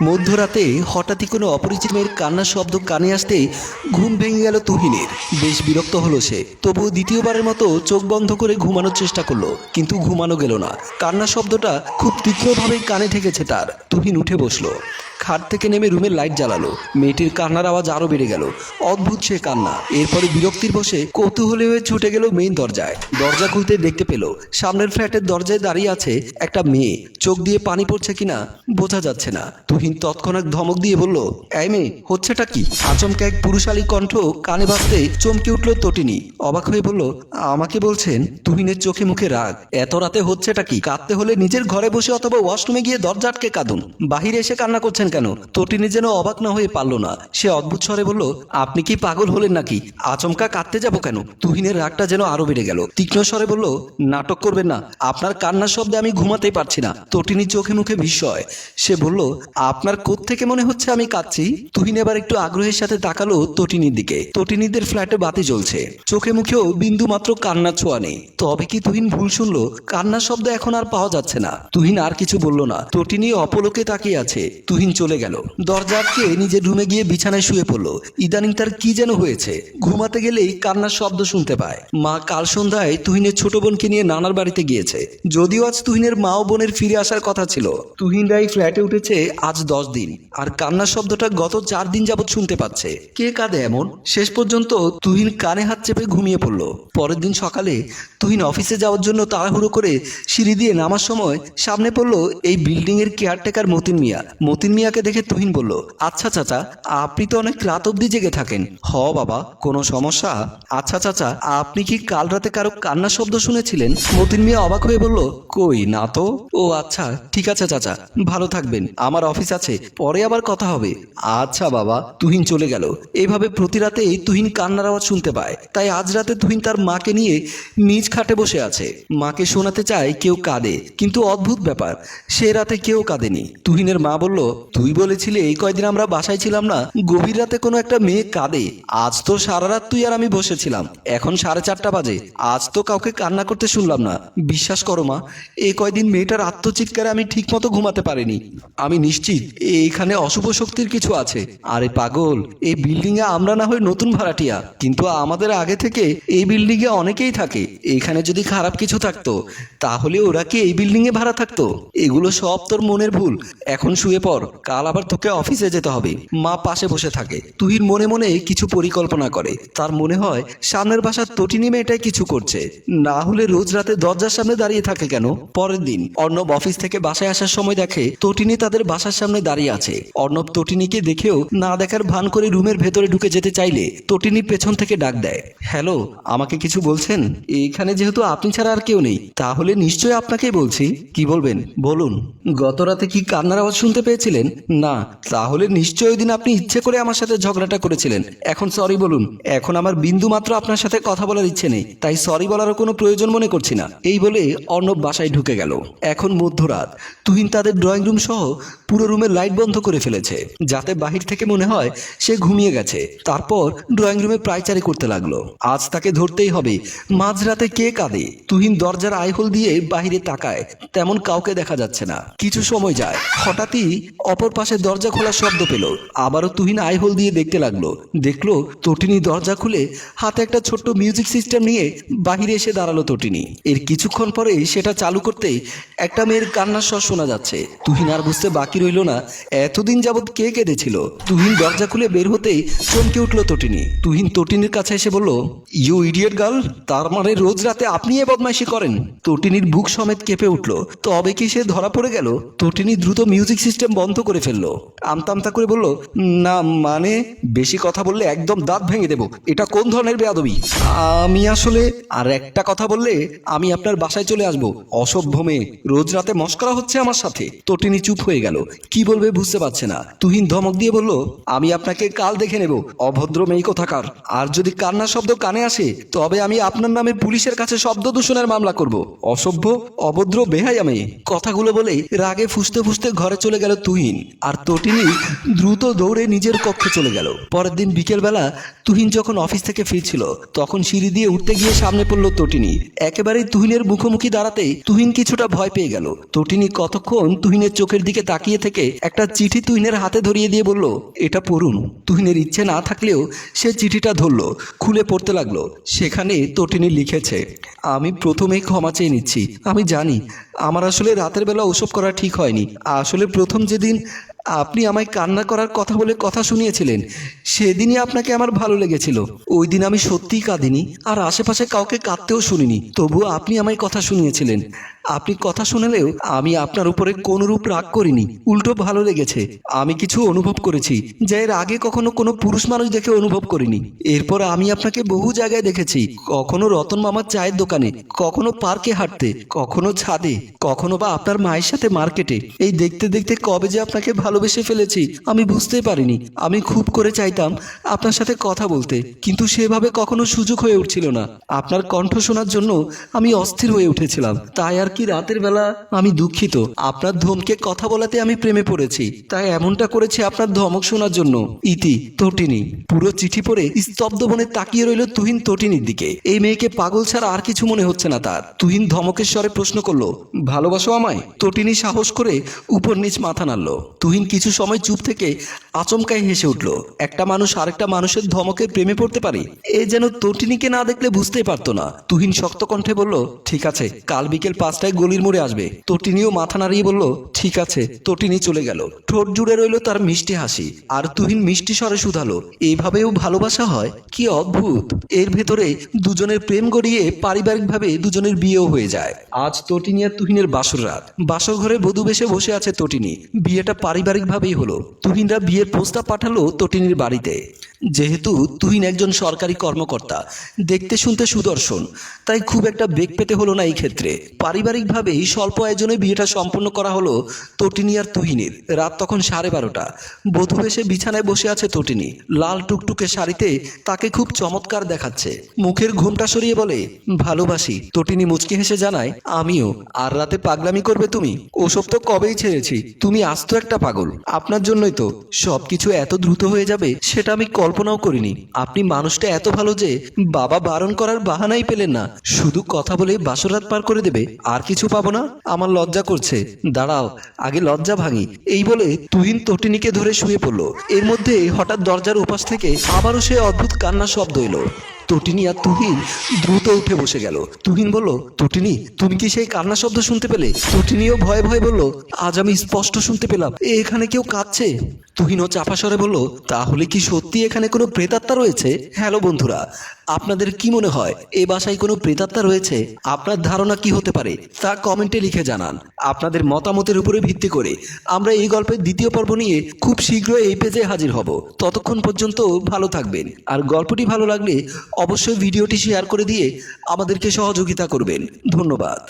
মধ্যরাতে হঠাৎই কোনো অপরিচিত মেয়ের কান্নার শব্দ কানে আসতেই ঘুম ভেঙে গেল তুহিনের। বেশ বিরক্ত হলো সে, তবুও দ্বিতীয়বারের মতো চোখ বন্ধ করে ঘুমানোর চেষ্টা করলো, কিন্তু ঘুমানো গেল না। কান্নার শব্দটা খুব তীক্ষ্ণভাবেই কানে ঠেকেছে তার। তুহিন উঠে বসলো, খাট থেকে নেমে রুমের লাইট জ্বালালো। মেয়েটির কান্নার আওয়াজ আরো বেড়ে গেল, অদ্ভুত সে কান্না। এরপরে বিরক্তির বসে কৌতূহলী হয়ে ছুটে গেল মেইন দরজায়। দরজা খুলতে দেখতে পেল সামনের ফ্ল্যাটের দরজায় দাঁড়িয়ে আছে একটা মেয়ে। চোখ দিয়ে পানি পড়ছে কিনা বোঝা যাচ্ছে না। তুহিন তৎক্ষণাৎ ধমক দিয়ে বলল, এই মেয়ে, হচ্ছেটা কি? আচমকা এক পুরুষালী কণ্ঠ কানে বাজতে চমকে উঠল তটিনী। অবাক হয়ে বলল, আমাকে বলছেন? তুহিনের চোখে মুখে রাগ। এত রাতে হচ্ছেটা কি? কাঁদতে হলে নিজের ঘরে বসে অথবা ওয়াশরুমে গিয়ে দরজা আটকে কাঁদুন, বাহিরে এসে কান্না করছেন কেন? তটিনী যেন অবাক না হয়ে পারল না। সে অদ্ভুত স্বরে বলল, আপনি কি পাগল হলেন নাকি? আচমকা কাঁদতে যাব কেন? তুহিনের রাগটা যেন আরো বেড়ে গেল। তীক্ষ্ণ স্বরে বলল, নাটক করবেন না, আপনার কান্নার শব্দে আমি ঘুমাতেই পারছি না। তটিনীর চোখে মুখে বিস্ময়। সে বলল, আপনার কোত্থেকে মনে হচ্ছে আমি কাঁদছি? তুহিন এবার একটু আগ্রহের সাথে তাকালো তটিনীর দিকে। তটিনীদের ফ্ল্যাটে বাতি জ্বলছে, চোখে মুখেও বিন্দু মাত্র কান্নার ছোঁয়া নেই। তবে কি তুহিন ভুল শুনলো? কান্নার শব্দ এখন আর পাওয়া যাচ্ছে না। তুহিন আর কিছু বলল না। তটিনী অপলকে তাকিয়ে আছে। তুহিন চলে গেল, দরজা আটকে নিজের রুমে গিয়ে বিছানায় শুয়ে পড়লো। ইদানিং তার কি যেন হয়েছে, ঘুমাতে গেলেই কান্নার শব্দ শুনতে পায়। মা কাল সন্ধ্যায় তুহিনের ছোট বোনকে নিয়ে নানার বাড়িতে গিয়েছে। যদিও আজ তুহিনের মা ও বোনের ফিরে আসার কথা ছিল। তুহিনরা এই ফ্ল্যাটে উঠেছে আজ 10 দিন, আর কান্নার শব্দটা গত 4 দিন যাবৎ শুনতে পাচ্ছে। কে কাঁদে এমন? শেষ পর্যন্ত তুহিন কানে হাত চেপে ঘুমিয়ে পড়লো। পরের দিন সকালে তুহিন অফিসে যাওয়ার জন্য তাড়াহুড়ো করে সিঁড়ি দিয়ে নামার সময় সামনে পড়লো এই বিল্ডিং এর কেয়ারটেকার মতিন মিয়া। মতিন মিয়াকে দেখে তুহিন বলল, আচ্ছা চাচা, আপনি তো অনেক রাত অব্দি জেগে থাকেন। হ বাবা, কোনো সমস্যা? আচ্ছা চাচা, আপনি কি কাল রাতে কারো কান্নার শব্দ শুনেছিলেন? মতিন মিয়া অবাক হয়ে বলল, কই না তো। ও আচ্ছা, ঠিক আছে চাচা, ভালো থাকবেন, আমার অফিস আছে, পরে আবার কথা হবে। আচ্ছা বাবা। তুহিন চলে গেল। এইভাবে প্রতি রাতেই তুহিন কান্নার আওয়াজ শুনতে পায়। তাই আজ রাতে তুহিন তার মাকে নিয়ে নিজ খাটে বসে আছে। মাকে শোনাতে চায় কেউ কাঁদে, কিন্তু অদ্ভুত ব্যাপার, সে রাতে কেউ কাঁদেনি। তুহিনের মা বলল, তুই বলেছিলি এই কয়দিন আমরা বাসায় ছিলাম না, গভীর রাতে কোনো একটা মেয়ে কাঁদে। আজ তো সারা রাত তুই আর আমি বসেছিলাম, এখন 4:30 বাজে, আজ তো কাউকে কান্না করতে শুনলাম না। বিশ্বাস করো মা, এই কয়দিন মেয়েটার আত্মচিৎকারে আমি ঠিক মতো ঘুমাতে পারিনি। আমি নিশ্চিত এইখানে অশুভ শক্তির কিছু আছে। আরে পাগল, এই বিল্ডিং এ আমরা না হয় নতুন ভাড়াটিয়া, কিন্তু আমাদের আগে থেকে এই বিল্ডিং এ অনেকেই থাকে। এখানে যদি খারাপ কিছু থাকতো তাহলে ওরা কি এই বিল্ডিং এ ভাড়া থাকতো? এগুলো সব তোর মনের ভুল। এখন শুয়ে পড়, কাল আবার তোকে অফিসে যেতে হবে। মা পাশে বসে থাকে। তুহিন মনে মনে কিছু পরিকল্পনা করে। তার মনে হয় সামনের বাসার তটিনী মেয়েটাই কিছু করছে, না হলে রোজ রাতে দরজার সামনে দাঁড়িয়ে থাকে কেন? পরের দিন অর্ণব অফিস থেকে বাসায় আসার সময় দেখে তটিনী তাদের বাসার সামনে দাঁড়িয়ে আছে। অর্ণব তটিনীকে দেখেও না দেখার ভান করে রুমের ভেতরে ঢুকে যেতে চাইলে তটিনী পেছন থেকে ডাক দেয়, হ্যালো, আমাকে কিছু বলছেন? এখানে যেহেতু আপনি ছাড়া আর কেউ নেই, তাহলে নিশ্চয়ই আপনাকেই বলছি। কি বলবেন বলুন। গত রাতে কি কান্নার আওয়াজ শুনতে পেয়েছিলেন? না। তাহলে নিশ্চয়ই ওই দিন আপনি ইচ্ছে করে আমার সাথে ঝগড়াটা করেছিলেন। এখন সরি বলুন। এখন আমার বিন্দু মাত্র আপনার সাথে কথা বলার ইচ্ছে নেই, তাই সরি বলারও কোনো প্রয়োজন মনে করছি না। এই বলে অর্ণব বাসায় ঢুকে গেল। এখন মধ্যরাত। তুহিন তাদের ড্রয়িং রুম সহ পুরো রুমের লাইট বন্ধ করে ফেলেছে, যাতে বাহির থেকে মনে হয় সে ঘুমিয়ে গেছে। তারপর ড্রয়িং রুমে প্রায়চারি করতে লাগলো। আজ তাকে ধরতেই হবে। মাঝরাতে কে কাঁদে? তুহিন দরজার আইহোল দিয়ে বাহিরে তাকায়, তেমন কাউকে দেখা যাচ্ছে না। কিছু সময় যায়, হঠাৎই অপর পাশে দরজা খোলার শব্দ পেল। আবারও তুহিন আইহোল দিয়ে দেখতে লাগলো। দেখলো তটিনী দরজা খুলে হাতে একটা ছোট্ট মিউজিক সিস্টেম নিয়ে বাহিরে এসে দাঁড়ালো তটিনী। এর কিছুক্ষণ পরে সেটা চালু করতেই একটা মেয়ের কান্নার স্বর শোনা যাচ্ছে। তুহিন আর বুঝতে বাকি রইল না এতদিন যাবৎ কে কেঁদেছিল। তুহিন দরজা খুলে বের হতেই চমকে উঠলো তটিনী। তুহিন তটিনীর কাছে এসে বলল, ইউ ইডিয়েট গার্ল, তার মানে রোজ রাতে আপনি এ বদমাইশি করেন? তটিনীর বুক সমেত কেঁপে উঠলো। তবে কি সে ধরা পড়ে গেল? তটিনী দ্রুত মিউজিক সিস্টেম বন্ধ করে ফেললো। আমতা আমতা করে বলল, না মানে, বেশি কথা বললে একদম দাঁত ভেঙে দেব। এটা কোন ধরনের বেয়াদবি? আমি আসলে, আর একটা কথা বললে আমি আপনার বাসায় চলে আসবো। অসভ্য মেয়ে, রোজ রাতে মশকরা হচ্ছে আমার সাথে। তটিনী চুপ হয়ে গেল, কি বলবে বুঝতে পারছে না। তুহিন ধমক দিয়ে বলল, আমি আপনাকে কাল দেখে নেব, অভদ্র মেয়ে কোথাকার। আর যদি কান্নার শব্দ কানে আসে তবে আমি আপনার নামে পুলিশের কাছে শব্দ দূষণের মামলা করব। অসভ্য, অভদ্র, বেহায়া মেয়ে। কথাগুলো বলেই রাগে ফুঁসতে ফুঁসতে ঘরে চলে গেল তুহিন। আর তটিনী দ্রুত দৌড়ে নিজের কক্ষে চলে গেল। পরের দিন বিকেলবেলা তুহিন যখন অফিস থেকে ফিরছিল তখন সিঁড়ি দিয়ে উঠতে গিয়ে সামনে পড়ল তটিনী। একেবারেই তুহিনের মুখোমুখি দাঁড়াতেই তুহিন কিছুটা ভয় পেয়ে গেল। তটিনী কতক্ষণ তুহিনের চোখের দিকে তাকিয়ে থেকে একটা চিঠি তুহিনের হাতে ধরিয়ে দিয়ে বলল, এটা পড়ুন। তুহিনের ইচ্ছে না থাকলেও সে চিঠিটা ধরল, খুলে পড়তে লাগলো। সেখানে তটিনী লিখেছে, আমি প্রথমেই ক্ষমা চেয়ে নিচ্ছি। আমি জানি আমার আসলে রাতের বেলা ওসব করা ঠিক হয়নি। আসলে প্রথম যেদিন আপনি আমায় কান্না করার কথা বলে কথা শুনিয়েছিলেন সেদিনই আপনাকে আমার ভালো লেগেছিল। ওই দিন আমি সত্যিই কাঁদিনি আর আশেপাশে কাউকে কাঁদতেও শুনিনি, তবুও আপনি আমায় কথা শুনিয়েছিলেন। আপনি কথা শোনালেও আমি আপনার উপরে কোনরূপ রাগ করিনি, উল্টো ভালো লেগেছে। আমি কিছু অনুভব করেছি যা এর আগে কখনো কোনো পুরুষ মানুষ দেখে অনুভব করিনি। এরপর আমি আপনাকে বহু জায়গায় দেখেছি, কখনো রতন মামার চায়ের দোকানে, কখনো পার্কে হাঁটতে, কখনো ছাদে, কখনো বা আপনার মায়ের সাথে মার্কেটে। এই দেখতে দেখতে কবে যে আপনাকে ভালোবেসে ফেলেছি আমি বুঝতেই পারিনি। আমি খুব করে চাইতাম আপনার সাথে কথা বলতে, কিন্তু সেভাবে কখনো সুযোগ হয়ে উঠছিল না। আপনার কণ্ঠ শোনার জন্য আমি অস্থির হয়ে উঠেছিলাম। তাই আর কি রাতের বেলা আমি দুঃখিত। আপনার ধমকে কথা বলাতে আমি প্রেমে পড়েছি, তাই এমনটা করেছি আপনার ধমক শোনার জন্য। ইতি, তটিনী। পুরো চিঠি পড়ে স্তব্ধ বনে তাকিয়ে রইল তুহিন তটিনীর দিকে। এই মেয়েকে পাগল ছাড়া আর কিছু মনে হচ্ছে না তার। তুহিন ধমকের স্বরে প্রশ্ন করলো, ভালোবাসো আমায়? তটিনী সাহস করে উপর নিচ মাথা নাড়ল। তুহিন কিছু সময় চুপ থেকে আচমকাই হেসে উঠল। একটা মানুষ আরেকটা মানুষের ধমকে প্রেমে পড়তে পারে, এ যেন তটিনীকে না দেখলে বুঝতেই পারতো না। তুহিন শক্ত কণ্ঠে বলল, ঠিক আছে, কাল বিকেল 5টায় গলির মোড়ে আসবে। তটিনীও মাথা নাড়িয়ে বলল, ঠিক আছে। তটিনী চলে গেল। ঠোঁট জুড়ে রইল তার মিষ্টি হাসি। আর তুহিন মিষ্টি স্বরে শুধালো, এইভাবেও ভালোবাসা হয়? কি অদ্ভুত। এর ভেতরে দুজনের প্রেম গড়িয়ে পারিবারিকভাবে দুজনের বিয়েও হয়ে যায়। আজ তটিনী আর তুহিনের বাসর রাত। বাসর ঘরে বধূ বেশে বসে আছে তটিনী। বিয়েটা পারিবারিকভাবেই হলো। তুহিনরা বিয়ের প্রস্তাব পাঠালো তটিনীর বাড়িতে। যেহেতু তুহিন একজন সরকারি কর্মকর্তা, দেখতে শুনতে সুদর্শন, তাই খুব একটা বেগ পেতে হলো না এই ক্ষেত্রে। পারিবারিকভাবেই স্বল্প আয়োজনে বিয়েটা সম্পন্ন করা হলো তটিনী আর তুহিনের। রাত তখন 12:30। বধূ বেশে বিছানায় বসে আছে তটিনী। লাল টুকটুকে শাড়িতে তাকে খুব চমৎকার দেখাচ্ছে। মুখের ঘোমটা সরিয়ে বলে, ভালোবাসি। তটিনী মুচকি হেসে জানায়, আমিও। আর রাতে পাগলামি করবে তুমি? ওসব তো কবেই ছেড়েছি। তুমি আস্ত একটা পাগল। আপনার জন্যই তো সবকিছু এত দ্রুত হয়ে যাবে সেটা আমি কল্পনাও করিনি। আপনি মানুষটা এত ভালো যে বাবা বারণ করার বাহানাই পেলেন না, শুধু কথা বলে বাসরাত পার করে দেবে। আর কিছু পাবো না? আমার লজ্জা করছে। দাঁড়াও, আগে লজ্জা ভাঙি। এই বলে তুহিন তটিনীকে ধরে শুয়ে পড়ল। এর মধ্যে হঠাৎ দরজার ওপাশ থেকে আবারও সে অদ্ভুত কান্নার শব্দ এলো। তটিনী আর তুহিন দ্রুত উঠে বসে গেল। তুহিন বলল, তটিনী, তুমি কি সেই কান্না শব্দ শুনতে পেলে? তটিনীও ভয়ে ভয়ে বলল, আজ আমি স্পষ্ট শুনতে পেলাম। এখানে কেউ কাঁদছে। তুহিনও চাপা স্বরে বলল, তাহলে কি সত্যি এখানে কোনো প্রেতাত্মা রয়েছে? হ্যালো বন্ধুরা, আপনাদের কি মনে হয় এ বাসায় কোনো প্রেতাত্মা রয়েছে? আপনার ধারণা কি হতে পারে তা কমেন্টে লিখে জানান। আপনাদের মতামতের উপরে ভিত্তি করে আমরা এই গল্পের দ্বিতীয় পর্ব নিয়ে খুব শীঘ্রই এই পেজে হাজির হব। ততক্ষণ পর্যন্ত ভালো থাকবেন। আর গল্পটি ভালো লাগলে অবশ্যই ভিডিওটি শেয়ার করে দিয়ে আমাদেরকে সহযোগিতা করবেন। ধন্যবাদ।